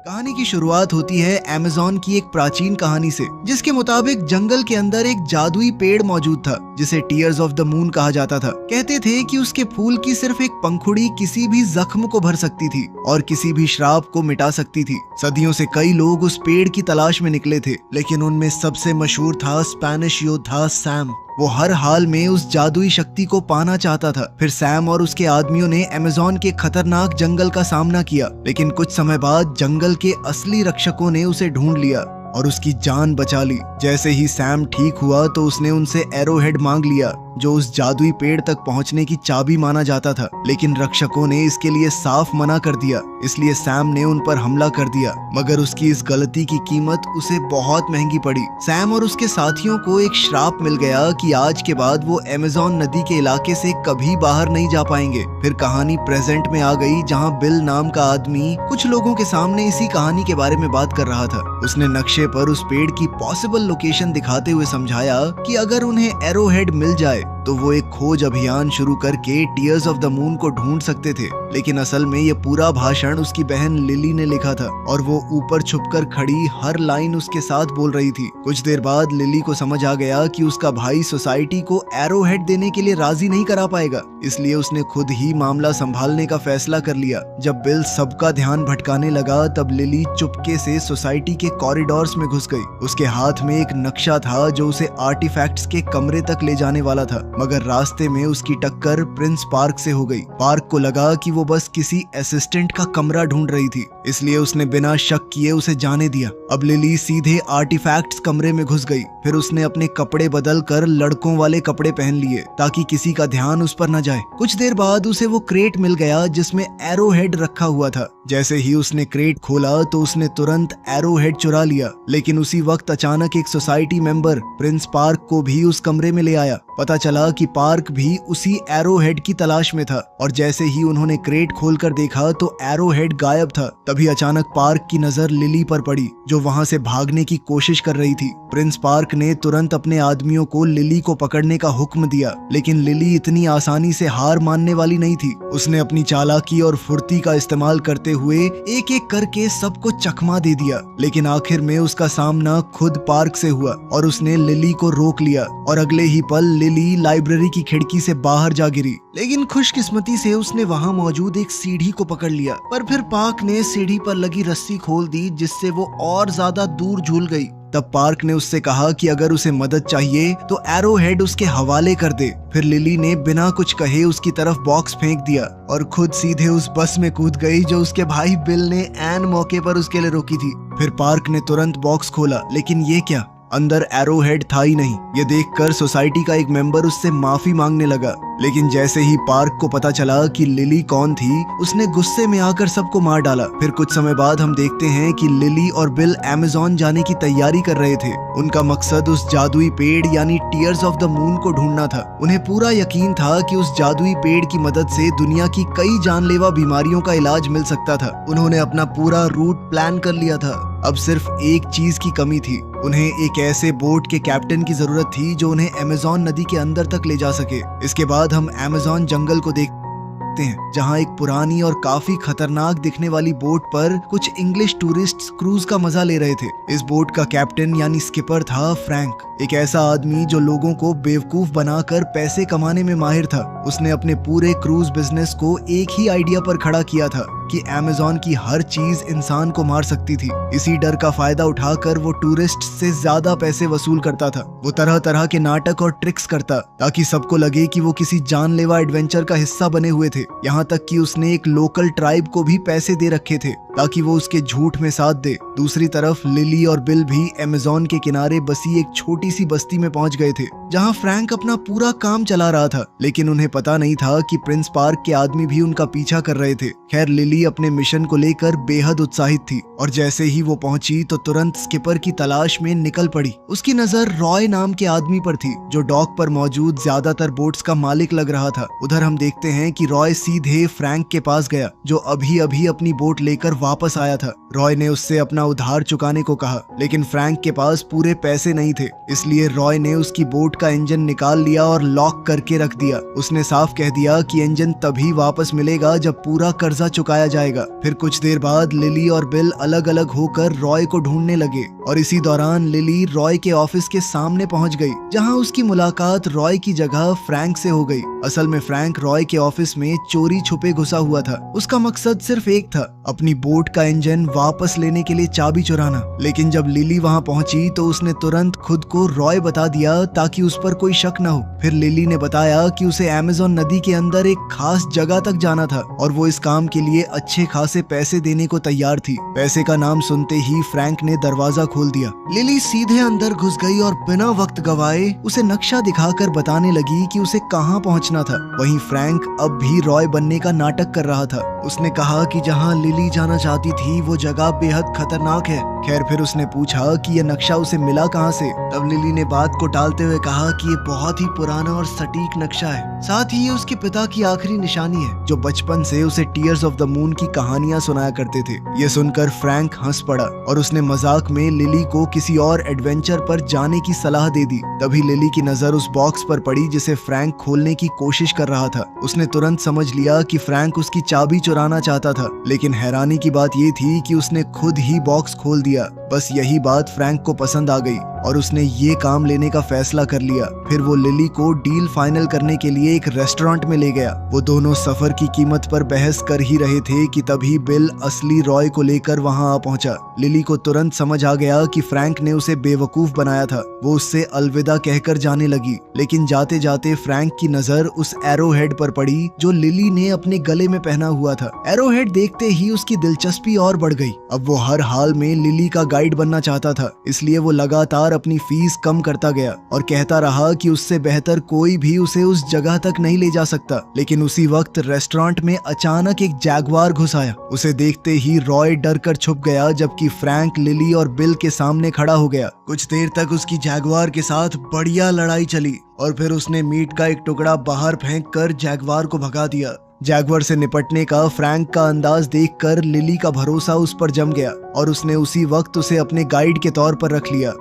कहानी की शुरुआत होती है अमेज़न की एक प्राचीन कहानी से, जिसके मुताबिक जंगल के अंदर एक जादुई पेड़ मौजूद था जिसे टीयर्स ऑफ द मून कहा जाता था। कहते थे कि उसके फूल की सिर्फ एक पंखुड़ी किसी भी जख्म को भर सकती थी और किसी भी श्राप को मिटा सकती थी। सदियों से कई लोग उस पेड़ की तलाश में निकले थे, लेकिन उनमें सबसे मशहूर था स्पेनिश योद्धा सैम। वो हर हाल में उस जादुई शक्ति को पाना चाहता था। फिर सैम और उसके आदमियों ने अमेज़न के खतरनाक जंगल का सामना किया, लेकिन कुछ समय बाद जंगल के असली रक्षकों ने उसे ढूंढ लिया और उसकी जान बचा ली। जैसे ही सैम ठीक हुआ तो उसने उनसे एरोहेड मांग लिया, जो उस जादुई पेड़ तक पहुंचने की चाबी माना जाता था। लेकिन रक्षकों ने इसके लिए साफ मना कर दिया, इसलिए सैम ने उन पर हमला कर दिया। मगर उसकी इस गलती की कीमत उसे बहुत महंगी पड़ी। सैम और उसके साथियों को एक श्राप मिल गया कि आज के बाद वो अमेज़न नदी के इलाके से कभी बाहर नहीं जा पाएंगे। फिर कहानी प्रेजेंट में आ गई, जहाँ बिल नाम का आदमी कुछ लोगों के सामने इसी कहानी के बारे में बात कर रहा था। उसने नक्शे पर उस पेड़ की पॉसिबल लोकेशन दिखाते हुए समझाया कि अगर उन्हें एरोहेड मिल जाए तो वो एक खोज अभियान शुरू करके टीयर्स ऑफ द मून को ढूंढ सकते थे। लेकिन असल में ये पूरा भाषण उसकी बहन लिली ने लिखा था और वो ऊपर छुपकर खड़ी हर लाइन उसके साथ बोल रही थी। कुछ देर बाद लिली को समझ आ गया कि उसका भाई सोसाइटी को एरोहेड देने के लिए राजी नहीं करा पाएगा, इसलिए उसने खुद ही मामला संभालने का फैसला कर लिया। जब बिल सबका ध्यान भटकाने लगा तब लिली चुपके से सोसाइटी के कॉरिडोर्स में घुस गई। उसके हाथ में एक नक्शा था जो उसे आर्टिफैक्ट्स के कमरे तक ले जाने वाला था, मगर रास्ते में उसकी टक्कर प्रिंस पार्क से हो गई। पार्क को लगा कि वो बस किसी असिस्टेंट का कमरा ढूंढ रही थी, इसलिए उसने बिना शक किए उसे जाने दिया। अब लिली सीधे आर्टिफैक्ट्स कमरे में घुस गई। फिर उसने अपने कपड़े बदल कर लड़कों वाले कपड़े पहन लिए ताकि किसी का ध्यान उस पर न जाए। कुछ देर बाद उसे वो क्रेट मिल गया जिसमें एरोहेड रखा हुआ था। जैसे ही उसने क्रेट खोला तो उसने तुरंत एरोहेड चुरा लिया, लेकिन उसी वक्त अचानक एक सोसाइटी मेंबर प्रिंस पार्क को भी उस कमरे में ले आया। पता चला कि पार्क भी उसी एरोहेड की तलाश में था और जैसे ही उन्होंने क्रेट खोलकर देखा तो एरोहेड गायब था। तभी अचानक पार्क की नजर लिली पर पड़ी, जो वहां से भागने की कोशिश कर रही थी। प्रिंस पार्क ने तुरंत अपने आदमियों को लिली को पकड़ने का हुक्म दिया, लेकिन लिली इतनी आसानी से हार मानने वाली नहीं थी। उसने अपनी चालाकी और फुर्ती का इस्तेमाल करते हुए एक एक करके सबको चकमा दे दिया, लेकिन आखिर में उसका सामना खुद पार्क से हुआ और उसने लिली को रोक लिया और अगले ही पल लिली लाइब्रेरी की खिड़की से बाहर जा गिरी। लेकिन खुशकिस्मती से उसने वहां मौजूद एक सीढ़ी को पकड़ लिया, पर फिर पार्क ने सीढ़ी पर लगी रस्सी खोल दी, जिससे वो और ज्यादा दूर झूल गई। तब पार्क ने उससे कहा कि अगर उसे मदद चाहिए तो एरोहेड उसके हवाले कर दे। फिर लिली ने बिना कुछ कहे उसकी तरफ बॉक्स फेंक दिया और खुद सीधे उस बस में कूद गई जो उसके भाई बिल ने ऐन मौके पर उसके लिए रोकी थी। फिर पार्क ने तुरंत बॉक्स खोला, लेकिन ये क्या, अंदर एरोहेड था ही नहीं। ये देखकर सोसाइटी का एक मेंबर उससे माफी मांगने लगा, लेकिन जैसे ही पार्क को पता चला कि लिली कौन थी, उसने गुस्से में आकर सबको मार डाला। फिर कुछ समय बाद हम देखते हैं कि लिली और बिल अमेज़न जाने की तैयारी कर रहे थे। उनका मकसद उस जादुई पेड़ यानी टीयर्स ऑफ द मून को ढूंढना था। उन्हें पूरा यकीन था कि उस जादुई पेड़ की मदद से दुनिया की कई जानलेवा बीमारियों का इलाज मिल सकता था। उन्होंने अपना पूरा रूट प्लान कर लिया था। अब सिर्फ एक चीज की कमी थी, उन्हें एक ऐसे बोट के कैप्टन की जरूरत थी जो उन्हें अमेज़न नदी के अंदर तक ले जा सके। इसके बाद हम अमेज़न जंगल को देखते हैं, जहां एक पुरानी और काफी खतरनाक दिखने वाली बोट पर कुछ इंग्लिश टूरिस्ट्स क्रूज का मजा ले रहे थे। इस बोट का कैप्टन यानी स्किपर था फ्रैंक, एक ऐसा आदमी जो लोगों को बेवकूफ बनाकर पैसे कमाने में माहिर था। उसने अपने पूरे क्रूज बिजनेस को एक ही आइडिया पर खड़ा किया था कि अमेज़न की हर चीज इंसान को मार सकती थी। इसी डर का फायदा उठाकर वो टूरिस्ट से ज्यादा पैसे वसूल करता था। वो तरह तरह के नाटक और ट्रिक्स करता ताकि सबको लगे कि वो किसी जानलेवा एडवेंचर का हिस्सा बने हुए थे। यहाँ तक कि उसने एक लोकल ट्राइब को भी पैसे दे रखे थे ताकि वो उसके झूठ में साथ दे। दूसरी तरफ लिली और बिल भी अमेज़न के किनारे बसी एक छोटी सी बस्ती में पहुंच गए थे, जहां फ्रैंक अपना पूरा काम चला रहा था। लेकिन उन्हें पता नहीं था कि प्रिंस पार्क के आदमी भी उनका पीछा कर रहे थे। खैर, लिली अपने मिशन को लेकर बेहद उत्साहित थी और जैसे ही वो पहुंची तो तुरंत स्किपर की तलाश में निकल पड़ी। उसकी नजर रॉय नाम के आदमी पर थी, जो डॉक पर मौजूद ज्यादातर बोट्स का मालिक लग रहा था। उधर हम देखते हैं कि रॉय सीधे फ्रैंक के पास गया, जो अभी अभी अपनी बोट लेकर वापस आया था। रॉय ने उससे अपना उधार चुकाने को कहा, लेकिन फ्रैंक के पास पूरे पैसे नहीं थे। इसलिए रॉय ने उसकी बोट का इंजन निकाल लिया और लॉक करके रख दिया। उसने साफ कह दिया कि इंजन तभी वापस मिलेगा जब पूरा कर्जा चुकाया जाएगा। फिर कुछ देर बाद लिली और बिल अलग अलग होकर रॉय को ढूंढने लगे और इसी दौरान लिली रॉय के ऑफिस के सामने पहुंच गई, जहां उसकी मुलाकात रॉय की जगह फ्रैंक से हो गई। असल में फ्रैंक रॉय के ऑफिस में चोरी छुपे घुसा हुआ था। उसका मकसद सिर्फ एक था, अपनी बोट का इंजन वापस लेने के लिए चाबी चुराना। लेकिन जब लिली वहां पहुंची तो उसने तुरंत खुद को रॉय बता दिया ताकि उस पर कोई शक न हो। फिर लिली ने बताया कि उसे अमेज़न नदी के अंदर एक खास जगह तक जाना था और वो इस काम के लिए अच्छे खासे पैसे देने को तैयार थी। पैसे का नाम सुनते ही फ्रैंक ने दरवाजा खोल दिया। लिली सीधे अंदर घुस गई और बिना वक्त गवाए उसे नक्शा दिखाकर बताने लगी कि उसे कहाँ पहुंचना था। वहीं फ्रैंक अब भी रॉय बनने का नाटक कर रहा था। उसने कहा कि जहाँ लिली जाना चाहती थी वो जगह बेहद खतरनाक है। खैर फिर उसने पूछा कि यह नक्शा उसे मिला कहाँ से। तब लिली ने बात को टालते हुए कहा कि ये बहुत ही पुराना और सटीक नक्शा है, साथ ही ये उसके पिता की आखिरी निशानी है, जो बचपन से उसे टीयर्स ऑफ द मून की कहानियां सुनाया करते थे। ये सुनकर फ्रैंक हंस पड़ा और उसने मजाक में लिली को किसी और एडवेंचर पर जाने की सलाह दे दी। तभी लिली की नजर उस बॉक्स पर पड़ी जिसे फ्रैंक खोलने की कोशिश कर रहा था। उसने तुरंत समझ लिया कि फ्रैंक उसकी चाबी चुराना चाहता था, लेकिन हैरानी की बात ये थी कि उसने खुद ही बॉक्स खोल दिया। बस यही बात फ्रैंक को पसंद आ गई और उसने ये काम लेने का फैसला कर लिया। फिर वो लिली को डील फाइनल करने के लिए एक रेस्टोरेंट में ले गया। वो दोनों सफर की कीमत पर बहस कर ही रहे थे कि तभी बिल असली रॉय को लेकर वहां आ पहुंचा। लिली को तुरंत समझ आ गया कि फ्रैंक ने उसे बेवकूफ बनाया था। वो उससे अलविदा कहकर जाने लगी, लेकिन जाते जाते फ्रैंक की नजर उस एरो हेड पर पड़ी जो लिली ने अपने गले में पहना हुआ था। एरो हेड देखते ही उसकी दिलचस्पी और बढ़ गई। अब वो हर हाल में लिली का गाइड बनना चाहता था, इसलिए वो लगातार अपनी फीस कम करता गया और कहता रहा कि उससे बेहतर कोई भी उसे उस जगह तक नहीं ले जा सकता। लेकिन उसी वक्त रेस्टोरेंट में अचानक एक जैगवार घुस आया। उसे देखते ही रॉय डर कर छुप गया, जबकि फ्रैंक लिली और बिल के सामने खड़ा हो गया। कुछ देर तक उसकी जैगवार के साथ बढ़िया लड़ाई चली और फिर उसने मीट का एक टुकड़ा बाहर फेंक कर जैगवार को भगा दिया। जैगवार से निपटने का फ्रैंक का अंदाज देखकर लिली का भरोसा उस पर जम गया और उसने उसी वक्त उसे अपने गाइड के तौर पर रख लिया।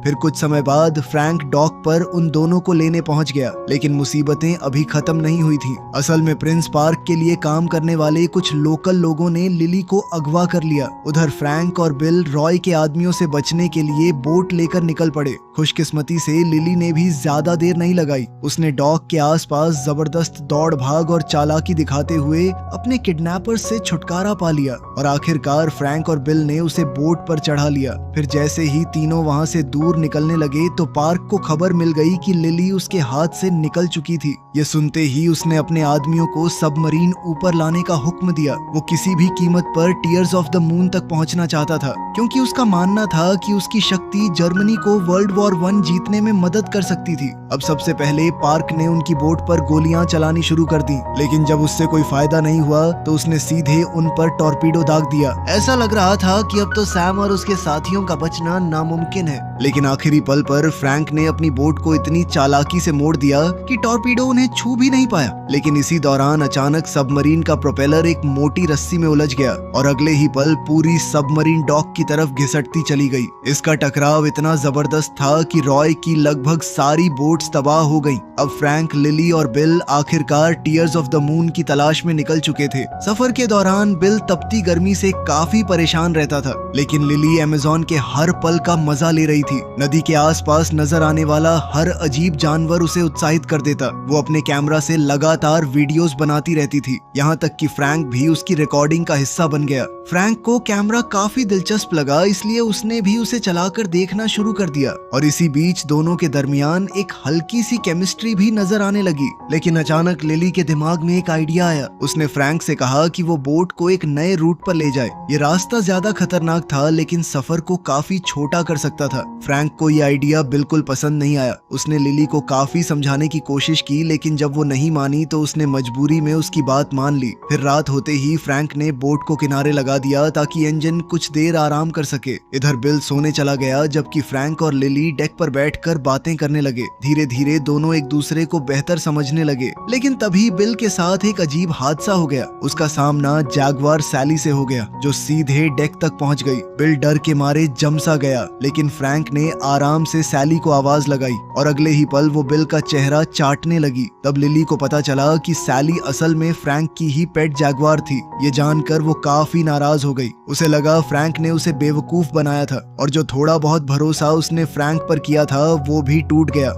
फिर कुछ समय बाद फ्रैंक डॉक पर उन दोनों को लेने पहुंच गया, लेकिन मुसीबतें अभी खत्म नहीं हुई थी। असल में प्रिंस पार्क के लिए काम करने वाले कुछ लोकल लोगों ने लिली को अगवा कर लिया। उधर फ्रैंक और बिल रॉय के आदमियों से बचने के लिए बोट लेकर निकल पड़े। खुशकिस्मती से लिली ने भी ज्यादा देर नहीं लगाई। उसने डॉक के आसपास जबरदस्त दौड़ भाग और चालाकी दिखाते हुए अपने किडनैपर्स से छुटकारा पा लिया और आखिरकार फ्रैंक और बिल ने उसे बोट पर चढ़ा लिया। फिर जैसे ही तीनों वहां से दूर निकलने लगे तो पार्क को खबर मिल गई कि लिली उसके हाथ से निकल चुकी थी। ये सुनते ही उसने अपने आदमियों को सबमरीन ऊपर लाने का हुक्म दिया। वो किसी भी कीमत पर टीयर्स ऑफ द मून तक पहुंचना चाहता था, क्योंकि उसका मानना था कि उसकी शक्ति जर्मनी को वर्ल्ड वॉर 1 जीतने में मदद कर सकती थी। अब सबसे पहले पार्क ने उनकी बोट पर गोलियां चलानी शुरू कर दी, लेकिन जब उससे कोई फायदा नहीं हुआ तो उसने सीधे उन पर टॉर्पीडो दाग दिया। ऐसा लग रहा था कि अब तो सैम और उसके साथियों का बचना नामुमकिन है। लेकिन आखिरी पल पर फ्रैंक ने अपनी बोट को इतनी चालाकी से मोड़ दिया कि टॉर्पीडो उन्हें छू भी नहीं पाया। लेकिन इसी दौरान अचानक सबमरीन का प्रोपेलर एक मोटी रस्सी में उलझ गया और अगले ही पल पूरी सबमरीन डॉक की तरफ घिसटती चली गई। इसका टकराव इतना जबरदस्त था कि रॉय की लगभग सारी बोट्स तबाह हो गईं। अब फ्रैंक, लिली और बिल आखिरकार टीयर्स ऑफ द मून की तलाश में निकल चुके थे। सफर के दौरान बिल तपती गर्मी से काफी परेशान रहता था, लेकिन लिली अमेज़न के हर पल का मजा ले रही थी। नदी के आसपास नजर आने वाला हर अजीब जानवर उसे उत्साहित कर देता। वो अपने कैमरा से लगातार वीडियोस बनाती रहती थी, यहाँ तक कि फ्रैंक भी उसकी रिकॉर्डिंग का हिस्सा बन गया। फ्रैंक को कैमरा काफी दिलचस्प लगा, इसलिए उसने भी उसे चलाकर देखना शुरू कर दिया और इसी बीच दोनों के दरमियान एक हल्की सी केमिस्ट्री भी नजर आने लगी। लेकिन अचानक लिली के दिमाग में एक आइडिया आया। उसने फ्रैंक से कहा कि वो बोट को एक नए रूट पर ले जाए। ये रास्ता ज्यादा खतरनाक था, लेकिन सफर को काफी छोटा कर सकता था। फ्रैंक फ्रैंक को ये आइडिया बिल्कुल पसंद नहीं आया। उसने लिली को काफी समझाने की कोशिश की, लेकिन जब वो नहीं मानी तो उसने मजबूरी में उसकी बात मान ली। फिर रात होते ही फ्रैंक ने बोट को किनारे लगा दिया ताकि इंजन कुछ देर आराम कर सके। इधर बिल सोने चला गया, जबकि फ्रैंक और लिली डेक पर बैठकर बातें करने लगे। धीरे धीरे दोनों एक दूसरे को बेहतर समझने लगे, लेकिन तभी बिल के साथ एक अजीब हादसा हो गया। उसका सामना जैगवार सैली से हो गया, जो सीधे डेक तक पहुंच गई। बिल डर के मारे जमसा गया, लेकिन फ्रैंक ने आराम से सैली को आवाज लगाई और अगले ही पल वो बिल का चेहरा चाटने लगी। तब लिली को पता चला कि सैली असल में फ्रैंक की ही पेट जैगवार थी। ये जानकर वो काफी नाराज हो गई। उसे लगा फ्रैंक ने उसे बेवकूफ बनाया था और जो थोड़ा बहुत भरोसा उसने फ्रैंक पर किया था वो भी टूट गया।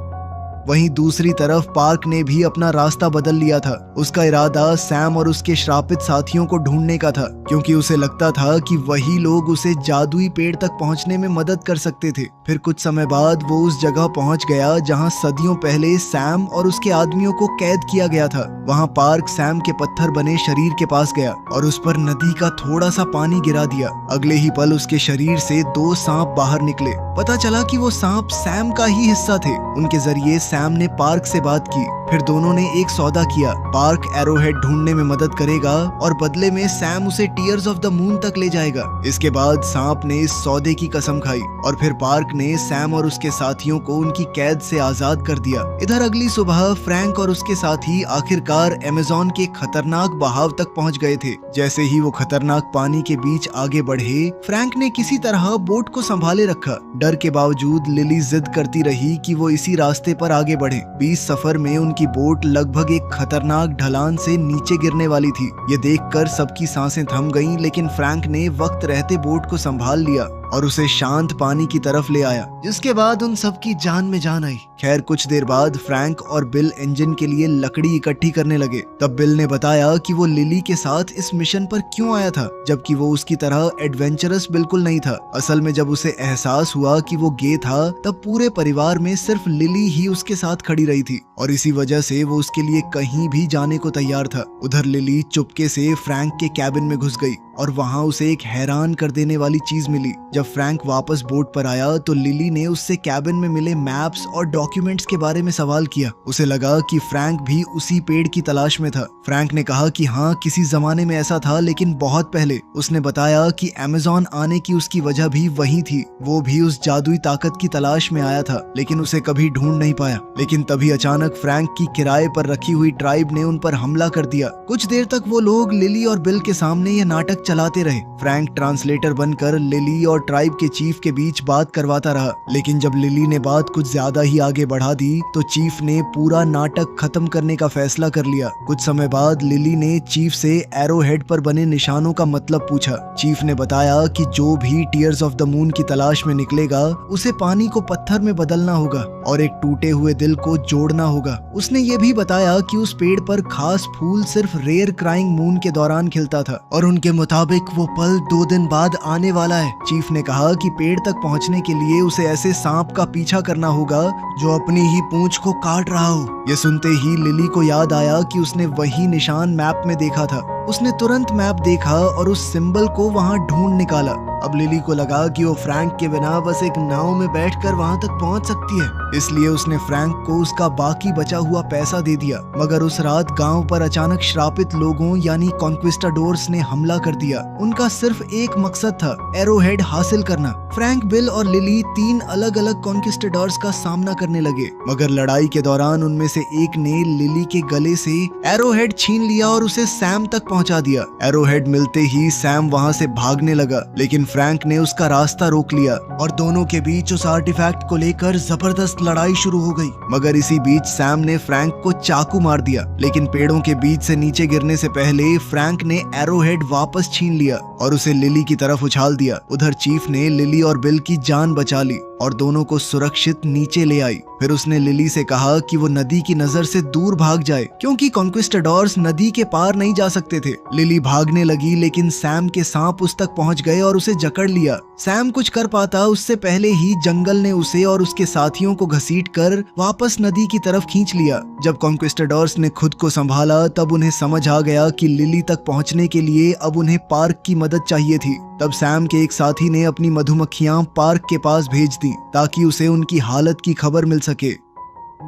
वहीं दूसरी तरफ पार्क ने भी अपना रास्ता बदल लिया था। उसका इरादा सैम और उसके श्रापित साथियों को ढूंढने का था, क्योंकि उसे लगता था कि वही लोग उसे जादुई पेड़ तक पहुंचने में मदद कर सकते थे। फिर कुछ समय बाद वो उस जगह पहुंच गया जहां सदियों पहले सैम और उसके आदमियों को कैद किया गया था। वहां पार्क सैम के पत्थर बने शरीर के पास गया और उस पर नदी का थोड़ा सा पानी गिरा दिया। अगले ही पल उसके शरीर से 2 सांप बाहर निकले। पता चला कि वो सांप सैम का ही हिस्सा थे। उनके जरिए सैम ने पार्क से बात की। फिर दोनों ने एक सौदा किया। पार्क एरोहेड ढूंढने में मदद करेगा और बदले में सैम उसे टीयर्स ऑफ द मून तक ले जाएगा। इसके बाद सांप ने इस सौदे की कसम खाई और फिर पार्क ने सैम और उसके साथियों को उनकी कैद से आजाद कर दिया। इधर अगली सुबह फ्रैंक और उसके साथी आखिरकार अमेज़न के खतरनाक बहाव तक पहुंच गए थे। जैसे ही वो खतरनाक पानी के बीच आगे बढ़े, फ्रैंक ने किसी तरह बोट को संभाले रखा। डर के बावजूद लिली जिद करती रही कि वो इसी रास्ते पर आगे बढ़े। 20 सफर में उनकी बोट लगभग एक खतरनाक ढलान से नीचे गिरने वाली थी। ये देखकर सबकी सांसें थम गईं, लेकिन फ्रैंक ने वक्त रहते बोट को संभाल लिया और उसे शांत पानी की तरफ ले आया, जिसके बाद उन सबकी जान में जान आई। खैर कुछ देर बाद फ्रैंक और बिल इंजन के लिए लकड़ी इकट्ठी करने लगे। तब बिल ने बताया कि वो लिली के साथ इस मिशन पर क्यों आया था, जबकि वो उसकी तरह एडवेंचरस बिल्कुल नहीं था। असल में जब उसे एहसास हुआ कि वो गे था, तब पूरे परिवार में सिर्फ लिली ही उसके साथ खड़ी रही थी और इसी वजह से वो उसके लिए कहीं भी जाने को तैयार था। उधर लिली चुपके से फ्रैंक के कैबिन में घुस गई और वहां उसे एक हैरान कर देने वाली चीज मिली। जब फ्रैंक वापस बोट पर आया तो लिली ने उससे कैबिन में मिले मैप्स और डॉक्यूमेंट्स के बारे में सवाल किया। उसे लगा कि फ्रैंक भी उसी पेड़ की तलाश में था। फ्रैंक ने कहा कि हाँ, किसी जमाने में ऐसा था, लेकिन बहुत पहले। उसने बताया कि अमेज़न आने की उसकी वजह भी वही थी। वो भी उस जादुई ताकत की तलाश में आया था, लेकिन उसे कभी ढूंढ नहीं पाया। लेकिन तभी अचानक फ्रैंक की किराए पर रखी हुई ट्राइब ने उन पर हमला कर दिया। कुछ देर तक वो लोग लिली और बिल के सामने ये नाटक चलाते रहे। फ्रैंक ट्रांसलेटर बनकर लिली और ट्राइब के चीफ के बीच बात करवाता रहा, लेकिन जब लिली ने बात कुछ ज्यादा ही आगे बढ़ा दी तो चीफ ने पूरा नाटक खत्म करने का फैसला कर लिया। कुछ समय बाद लिली ने चीफ से एरोहेड पर बने निशानों का मतलब पूछा। चीफ ने बताया कि जो भी टीयर्स ऑफ द मून की तलाश में निकलेगा, उसे पानी को पत्थर में बदलना होगा और एक टूटे हुए दिल को जोड़ना होगा। उसने ये भी बताया कि उस पेड़ पर खास फूल सिर्फ रेयर क्राइंग मून के दौरान खिलता था और उनके मुताबिक वो पल 2 दिन बाद आने वाला है। चीफ ने कहा कि पेड़ तक पहुंचने के लिए उसे ऐसे सांप का पीछा करना होगा जो अपनी ही पूंछ को काट रहा हो। ये सुनते ही लिली को याद आया कि उसने वही निशान मैप में देखा था। उसने तुरंत मैप देखा और उस सिंबल को वहां ढूंढ निकाला। अब लिली को लगा कि वो फ्रैंक के बिना बस एक नाव में बैठकर वहां तक पहुंच सकती है, इसलिए उसने फ्रैंक को उसका बाकी बचा हुआ पैसा दे दिया। मगर उस रात गांव पर अचानक श्रापित लोगों यानी कॉन्क्विस्टाडोर्स ने हमला कर दिया। उनका सिर्फ एक मकसद था, एरोहेड हासिल करना। फ्रैंक, बिल और लिली 3 अलग अलग कॉन्क्विस्टाडोर्स का सामना करने लगे, मगर लड़ाई के दौरान उनमें से एक ने लिली के गले से एरोहेड छीन लिया और उसे सैम तक पहुंचा दिया। एरोहेड मिलते ही सैम वहां से भागने लगा, लेकिन फ्रैंक ने उसका रास्ता रोक लिया और दोनों के बीच उस आर्टिफैक्ट को लेकर जबरदस्त लड़ाई शुरू हो गई। मगर इसी बीच सैम ने फ्रैंक को चाकू मार दिया, लेकिन पेड़ों के बीच से नीचे गिरने से पहले फ्रैंक ने एरोहेड वापस छीन लिया और उसे लिली की तरफ उछाल दिया। उधर चीफ ने लिली और बिल की जान बचा ली और दोनों को सुरक्षित नीचे ले आई। फिर उसने लिली से कहा कि वो नदी की नजर से दूर भाग जाए, क्योंकि कॉन्क्विस्टाडोर्स नदी के पार नहीं जा सकते थे। लिली भागने लगी, लेकिन सैम के सांप उस तक पहुंच गए और उसे जकड़ लिया। सैम कुछ कर पाता उससे पहले ही जंगल ने उसे और उसके साथियों को घसीटकर वापस नदी की तरफ खींच लिया। जब कॉन्क्विस्टाडोर्स ने खुद को संभाला, तब उन्हें समझ आ गया कि लिली तक पहुंचने के लिए अब उन्हें पार्क की मदद चाहिए थी। तब सैम के एक साथी ने अपनी मधुमक्खियां पार्क के पास भेज दी ताकि उसे उनकी हालत की खबर मिल सके।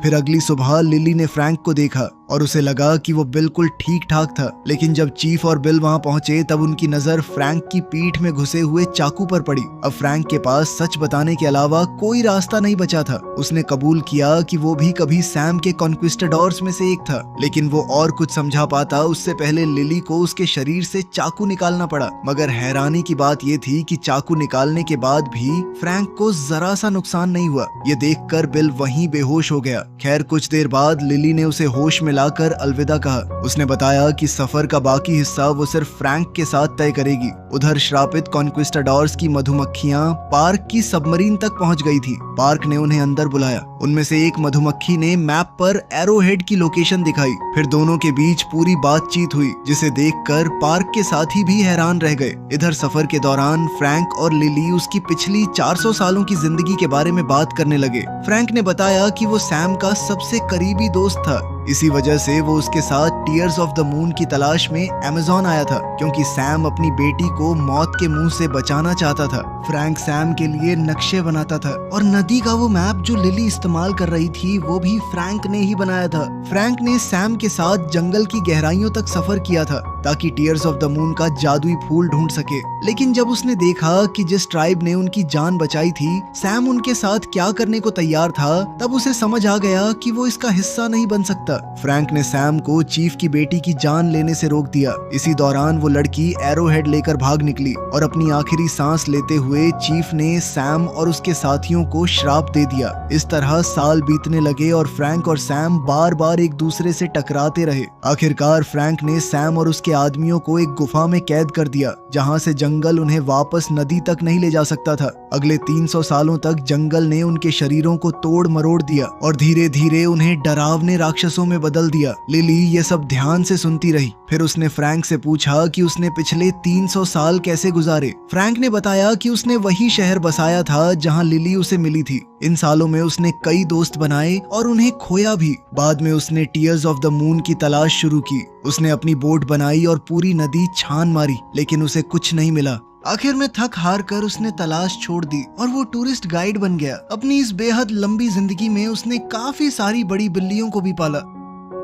फिर अगली सुबह लिली ने फ्रैंक को देखा और उसे लगा कि वो बिल्कुल ठीक ठाक था, लेकिन जब चीफ और बिल वहां पहुंचे तब उनकी नजर फ्रैंक की पीठ में घुसे हुए चाकू पर पड़ी। अब फ्रैंक के पास सच बताने के अलावा कोई रास्ता नहीं बचा था। उसने कबूल किया कि वो भी कभी सैम के कॉन्क्विस्टाडोर्स में से एक था, लेकिन वो और कुछ समझा पाता उससे पहले लिली को उसके शरीर से चाकू निकालना पड़ा। मगर हैरानी की बात ये थी कि चाकू निकालने के बाद भी फ्रैंक को जरा सा नुकसान नहीं हुआ। ये देखकर बिल वहीं बेहोश हो गया। खैर कुछ देर बाद लिली ने उसे होश में लाकर अलविदा कहा। उसने बताया कि सफर का बाकी हिस्सा वो सिर्फ फ्रैंक के साथ तय करेगी। उधर श्रापित कॉन्क्विस्टाडोर्स की मधुमक्खियां पार्क की सबमरीन तक पहुंच गई थी। पार्क ने उन्हें अंदर बुलाया। उनमें से एक मधुमक्खी ने मैप पर एरोहेड की लोकेशन दिखाई। फिर दोनों के बीच पूरी बातचीत हुई, जिसे देखकर पार्क के साथी भी हैरान रह गए। इधर सफर के दौरान फ्रैंक और लिली उसकी पिछली 400 सालों की जिंदगी के बारे में बात करने लगे। फ्रैंक ने बताया कि वो सैम का सबसे करीबी दोस्त था। इसी वजह से वो उसके साथ टीयर्स ऑफ द मून की तलाश में अमेज़न आया था, क्योंकि सैम अपनी बेटी को मौत के मुंह से बचाना चाहता था। फ्रैंक सैम के लिए नक्शे बनाता था और नदी का वो मैप जो लिली इस्तेमाल कर रही थी वो भी फ्रैंक ने ही बनाया था। फ्रैंक ने सैम के साथ जंगल की गहराइयों तक सफर किया था ताकि टीयर्स ऑफ द मून का जादुई फूल ढूंढ सके। लेकिन जब उसने देखा कि जिस ट्राइब ने उनकी जान बचाई थी सैम उनके साथ क्या करने को तैयार था, तब उसे समझ आ गया कि वो इसका हिस्सा नहीं बन सकता। फ्रैंक ने सैम को चीफ की बेटी की जान लेने से रोक दिया। इसी दौरान वो लड़की एरोहेड लेकर भाग निकली और अपनी आखिरी सांस लेते हुए चीफ ने सैम और उसके साथियों को श्राप दे दिया। इस तरह साल बीतने लगे और फ्रैंक और सैम बार बार एक दूसरे से टकराते रहे। आखिरकार फ्रैंक ने सैम और उसके आदमियों को एक गुफा में कैद कर दिया, जहां से जंगल उन्हें वापस नदी तक नहीं ले जा सकता था। अगले 300 सालों तक जंगल ने उनके शरीरों को तोड़ मरोड़ दिया और धीरे धीरे उन्हें डरावने राक्षसों में बदल दिया। लिली ये सब ध्यान से सुनती रही। फिर उसने फ्रैंक से पूछा कि उसने पिछले 300 साल कैसे गुजारे। फ्रैंक ने बताया कि उसने वही शहर बसाया था जहां लिली उसे मिली थी। इन सालों में उसने कई दोस्त बनाए और उन्हें खोया भी। बाद में उसने टीयर्स ऑफ द मून की तलाश शुरू की। उसने अपनी बोट बनाई और पूरी नदी छान मारी, लेकिन उसे कुछ नहीं मिला। आखिर में थक हार कर उसने तलाश छोड़ दी और वो टूरिस्ट गाइड बन गया। अपनी इस बेहद लंबी जिंदगी में उसने काफी सारी बड़ी बिल्लियों को भी पाला।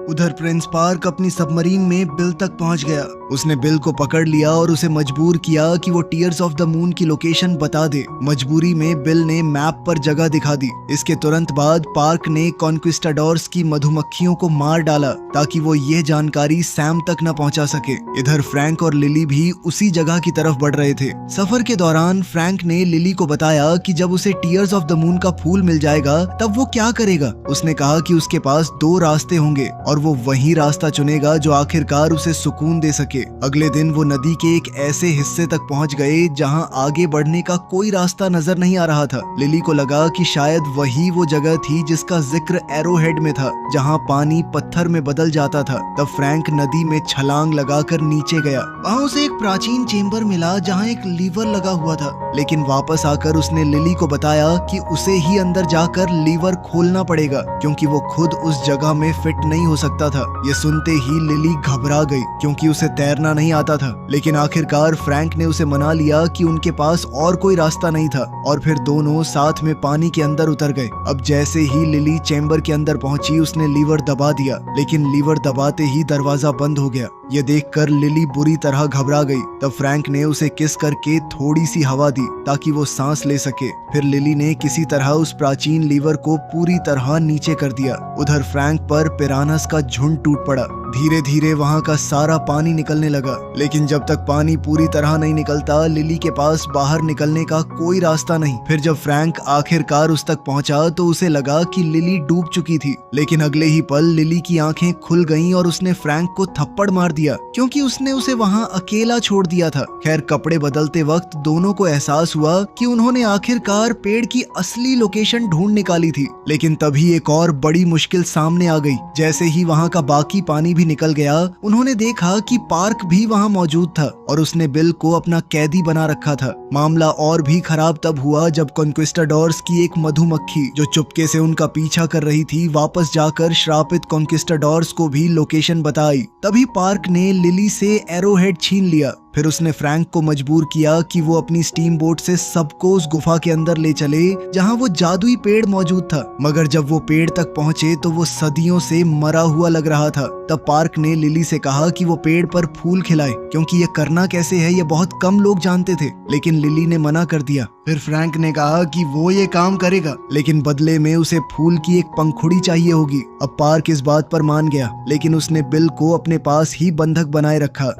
उधर प्रिंस पार्क अपनी सबमरीन में बिल तक पहुंच गया। उसने बिल को पकड़ लिया और उसे मजबूर किया कि वो टीयर्स ऑफ द मून की लोकेशन बता दे। मजबूरी में बिल ने मैप पर जगह दिखा दी। इसके तुरंत बाद पार्क ने कॉन्क्विस्टाडोर्स की मधुमक्खियों को मार डाला ताकि वो ये जानकारी सैम तक न पहुंचा सके। इधर फ्रैंक और लिली भी उसी जगह की तरफ बढ़ रहे थे। सफर के दौरान फ्रैंक ने लिली को बताया कि जब उसे टीयर्स ऑफ द मून का फूल मिल जाएगा तब वो क्या करेगा। उसने कहा कि उसके पास 2 रास्ते होंगे और वो वही रास्ता चुनेगा जो आखिरकार उसे सुकून दे सके। अगले दिन वो नदी के एक ऐसे हिस्से तक पहुंच गए जहां आगे बढ़ने का कोई रास्ता नजर नहीं आ रहा था। लिली को लगा कि शायद वही वो जगह थी जिसका जिक्र एरोहेड में था, जहां पानी पत्थर में बदल जाता था। तब फ्रैंक नदी में छलांग लगाकर नीचे गया। वहां उसे एक प्राचीन चेम्बर मिला जहां एक लीवर लगा हुआ था, लेकिन वापस आकर उसने लिली को बताया कि उसे ही अंदर जाकर लीवर खोलना पड़ेगा, क्योंकि वो खुद उस जगह में फिट नहीं हो सकता था। ये सुनते ही लिली घबरा गई, क्योंकि उसे तैरना नहीं आता था। लेकिन आखिरकार फ्रैंक ने उसे मना लिया कि उनके पास और कोई रास्ता नहीं था, और फिर दोनों साथ में पानी के अंदर उतर गए। अब जैसे ही लिली चेम्बर के अंदर पहुंची उसने लीवर दबा दिया, लेकिन लीवर दबाते ही दरवाजा बंद हो गया। ये देखकर लिली बुरी तरह घबरा गई। तब फ्रैंक ने उसे किस करके थोड़ी सी हवा दी ताकि वो सांस ले सके। फिर लिली ने किसी तरह उस प्राचीन लीवर को पूरी तरह नीचे कर दिया। उधर फ्रैंक पर पिरानस का झुंड टूट पड़ा। धीरे धीरे वहाँ का सारा पानी निकलने लगा, लेकिन जब तक पानी पूरी तरह नहीं निकलता लिली के पास बाहर निकलने का कोई रास्ता नहीं। फिर जब फ्रैंक आखिरकार उस तक पहुंचा तो उसे लगा कि लिली डूब चुकी थी, लेकिन अगले ही पल लिली की आंखें खुल गईं और उसने फ्रैंक को थप्पड़ मार दिया, क्योंकि उसने उसे वहां अकेला छोड़ दिया था। खैर कपड़े बदलते वक्त दोनों को एहसास हुआ कि उन्होंने आखिरकार पेड़ की असली लोकेशन ढूंढ निकाली थी। लेकिन तभी एक और बड़ी मुश्किल सामने आ गई। जैसे ही वहां का बाकी पानी भी निकल गया उन्होंने देखा कि पार्क भी वहां मौजूद था और उसने बिल को अपना कैदी बना रखा था। मामला और भी खराब तब हुआ जब कॉन्क्विस्टाडोर्स की एक मधुमक्खी जो चुपके से उनका पीछा कर रही थी वापस जाकर श्रापित कॉन्क्विस्टाडोर्स को भी लोकेशन बताई। तभी पार्क ने लिली से एरोहेड छीन लिया। फिर उसने फ्रैंक को मजबूर किया कि वो अपनी स्टीम बोट से सबको उस गुफा के अंदर ले चले जहाँ वो जादुई पेड़ मौजूद था। मगर जब वो पेड़ तक पहुंचे तो वो सदियों से मरा हुआ लग रहा था। तब पार्क ने लिली से कहा कि वो पेड़ पर फूल खिलाए, क्योंकि ये करना कैसे है ये बहुत कम लोग जानते थे। लेकिन लिली ने मना कर दिया। फिर फ्रैंक ने कहा कि वो ये काम करेगा, लेकिन बदले में उसे फूल की एक पंखुड़ी चाहिए होगी। अब पार्क इस बात पर मान गया, लेकिन उसने बिल को अपने पास ही बंधक बनाए रखा।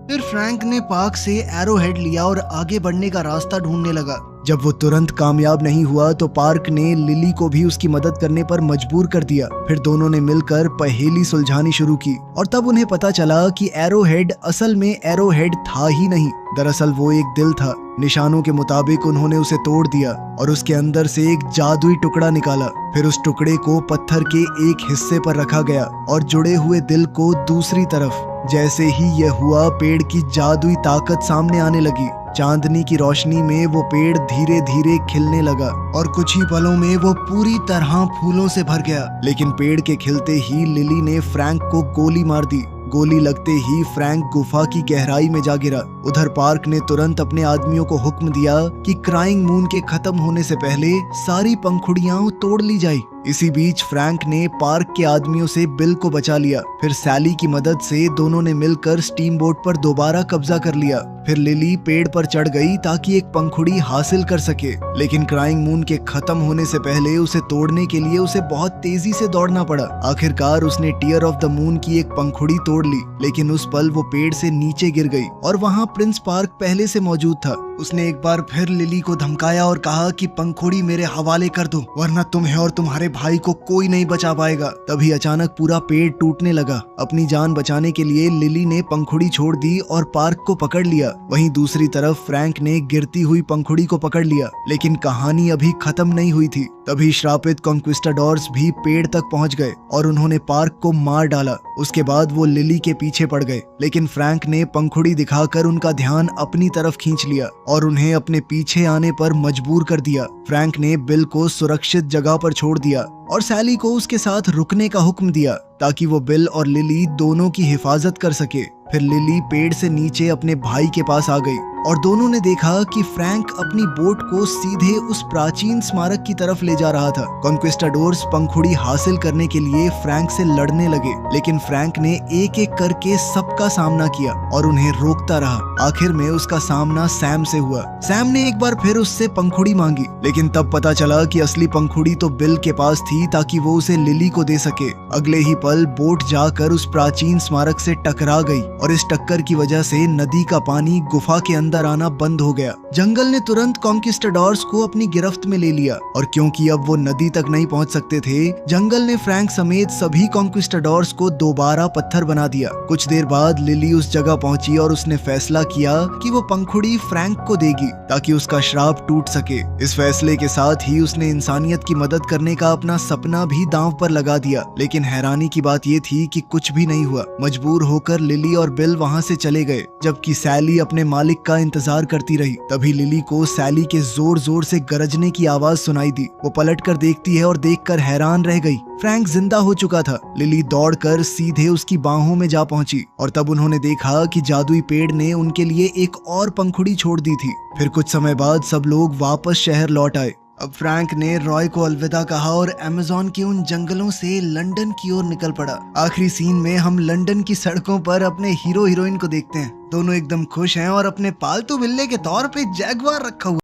फिर फ्रैंक ने पार्क से एरो हेड लिया और आगे बढ़ने का रास्ता ढूंढने लगा। जब वो तुरंत कामयाब नहीं हुआ तो पार्क ने लिली को भी उसकी मदद करने पर मजबूर कर दिया। फिर दोनों ने मिलकर पहेली सुलझानी शुरू की और तब उन्हें पता चला कि एरो हेड असल में एरो हेड था ही नहीं, दरअसल वो एक दिल था। निशानों के मुताबिक उन्होंने उसे तोड़ दिया और उसके अंदर से एक जादुई टुकड़ा निकाला। फिर उस टुकड़े को पत्थर के एक हिस्से पर रखा गया और जुड़े हुए दिल को दूसरी तरफ। जैसे ही यह हुआ, पेड़ की जादुई ताकत सामने आने लगी। चांदनी की रोशनी में वो पेड़ धीरे धीरे खिलने लगा और कुछ ही पलों में वो पूरी तरह फूलों से भर गया। लेकिन पेड़ के खिलते ही लिली ने फ्रैंक को गोली मार दी। गोली लगते ही फ्रैंक गुफा की गहराई में जा गिरा। उधर पार्क ने तुरंत अपने आदमियों को हुक्म दिया कि क्राइंग मून के खत्म होने से पहले सारी पंखुड़ियां तोड़ ली जाए। इसी बीच फ्रैंक ने पार्क के आदमियों से बिल को बचा लिया। फिर सैली की मदद से दोनों ने मिलकर स्टीम बोट पर दोबारा कब्जा कर लिया। फिर लिली पेड़ पर चढ़ गई ताकि एक पंखुड़ी हासिल कर सके, लेकिन क्राइंग मून के खत्म होने से पहले उसे तोड़ने के लिए उसे बहुत तेजी से दौड़ना पड़ा। आखिरकार उसने टीयर ऑफ द मून की एक पंखुड़ी तोड़ ली, लेकिन उस पल वो पेड़ से नीचे गिर गई और वहाँ प्रिंस पार्क पहले से मौजूद था। उसने एक बार फिर लिली को धमकाया और कहा कि पंखुड़ी मेरे हवाले कर दो, वरना तुम्हें और तुम्हारे भाई को कोई नहीं बचा पाएगा। तभी अचानक पूरा पेड़ टूटने लगा। अपनी जान बचाने के लिए लिली ने पंखुड़ी छोड़ दी और पार्क को पकड़ लिया। वहीं दूसरी तरफ फ्रैंक ने गिरती हुई पंखुड़ी को पकड़ लिया, लेकिन कहानी अभी खत्म नहीं हुई थी। तभी श्रापित कॉन्क्विस्टाडोर्स भी पेड़ तक पहुंच गए और उन्होंने पार्क को मार डाला। उसके बाद वो लिली के पीछे पड़ गए, लेकिन फ्रैंक ने पंखुड़ी दिखाकर उनका ध्यान अपनी तरफ खींच लिया और उन्हें अपने पीछे आने पर मजबूर कर दिया। फ्रैंक ने बिल को सुरक्षित जगह पर छोड़ दिया और सैली को उसके साथ रुकने का हुक्म दिया ताकि वो बिल और लिली दोनों की हिफाजत कर सके। फिर लिली पेड़ से नीचे अपने भाई के पास आ गई और दोनों ने देखा कि फ्रैंक अपनी बोट को सीधे उस प्राचीन स्मारक की तरफ ले जा रहा था। कॉन्क्विस्टाडोर्स पंखुड़ी हासिल करने के लिए फ्रैंक से लड़ने लगे, लेकिन फ्रैंक ने एक एक करके सबका सामना किया और उन्हें रोकता रहा। आखिर में उसका सामना सैम से हुआ। सैम ने एक बार फिर उससे पंखुड़ी मांगी, लेकिन तब पता चला कि असली पंखुड़ी तो बिल के पास थी ताकि वो उसे लिली को दे सके। अगले ही पल बोट जाकर उस प्राचीन स्मारक से टकरा गई और इस टक्कर की वजह से नदी का पानी गुफा के अंदर आना बंद हो गया। जंगल ने तुरंत कॉन्क्विस्टाडोर्स को अपनी गिरफ्त में ले लिया और क्योंकि अब वो नदी तक नहीं पहुंच सकते थे, जंगल ने फ्रैंक समेत सभी कॉन्क्विस्टाडोर्स को दोबारा पत्थर बना दिया। कुछ देर बाद लिली उस जगह पहुंची और उसने फैसला किया कि वो पंखुड़ी फ्रैंक को देगी ताकि उसका श्राप टूट सके। इस फैसले के साथ ही उसने इंसानियत की मदद करने का अपना सपना भी दांव पर लगा दिया। लेकिन हैरानी की बात ये थी कि कुछ भी नहीं हुआ। मजबूर होकर लिली और बिल वहाँ से चले गए, जबकि सैली अपने मालिक का इंतजार करती रही। तभी लिली को सैली के जोर जोर से गरजने की आवाज सुनाई दी। वो पलटकर देखती है और देखकर हैरान रह गई। फ्रैंक जिंदा हो चुका था। लिली दौड़कर सीधे उसकी बाहों में जा पहुंची और तब उन्होंने देखा कि जादुई पेड़ ने उनके लिए एक और पंखुड़ी छोड़ दी थी। फिर कुछ समय बाद सब लोग वापस शहर लौट आए। अब फ्रैंक ने रॉय को अलविदा कहा और अमेज़न के उन जंगलों से लंदन की ओर निकल पड़ा। आखिरी सीन में हम लंदन की सड़कों पर अपने हीरो हीरोइन को देखते हैं। दोनों एकदम खुश हैं और अपने पालतू बिल्ले के तौर पे जैगुआर रखा हुआ